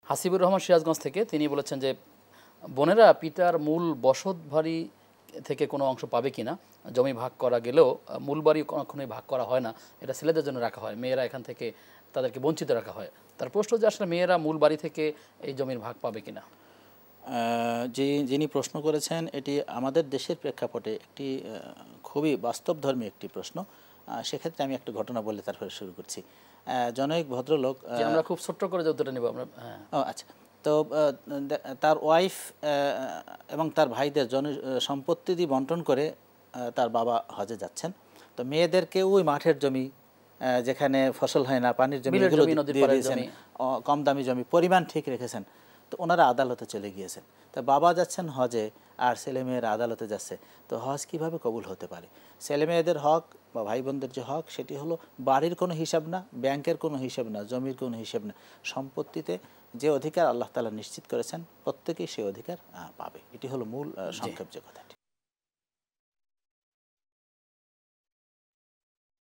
হাসিবুর রহমান সিরাজগঞ্জ থেকে তিনি বলেছেন যে বোনেরা পিতার মূল বসত বাড়ি থেকে কোনো অংশ পাবে কিনা, জমি ভাগ করা গেলেও মূল বাড়ি কখনোই ভাগ করা হয় না, এটা ছেলেদের জন্য রাখা হয়, মেয়েরা এখান থেকে তাদেরকে বঞ্চিত রাখা হয়। তার প্রশ্ন যে আসলে মেয়েরা মূল বাড়ি থেকে এই জমির ভাগ পাবে কিনা। যিনি প্রশ্ন করেছেন এটি আমাদের দেশের প্রেক্ষাপটে একটি খুবই বাস্তবধর্মী একটি প্রশ্ন। সেক্ষেত্রে আমি একটা ঘটনা বলে তারপরে শুরু করছি। জনৈক ভদ্রলোক, আমরা খুব ছোট্ট করে যে উত্তরটা নেব আমরা। হ্যাঁ, আচ্ছা, তো তার ওয়াইফ এবং তার ভাইদের সম্পত্তি দিয়ে বন্টন করে তার বাবা হজে যাচ্ছেন। তো মেয়েদেরকে ওই মাঠের জমি, যেখানে ফসল হয় না, পানির জমি, এগুলো দিয়ে দিয়েছেন, কম দামি জমি, পরিমাণ ঠিক রেখেছেন। তো ওনারা আদালতে চলে গিয়েছেন। তো বাবা যাচ্ছেন হজে আর ছেলেমেয়েরা আদালতে যাচ্ছে। তো হজ কিভাবে কবুল হতে পারে? ছেলেমেয়েদের হক বা ভাই বোনদের যে হক, সেটি হলো বাড়ির কোনো হিসাব না, ব্যাংকের কোনো হিসাব না, জমির কোনো হিসাব না, সম্পত্তিতে যে অধিকার আল্লাহ তাআলা নিশ্চিত করেছেন প্রত্যেকেই সেই অধিকার পাবে। এটি হলো মূল সংক্ষেপ যে কথাটি।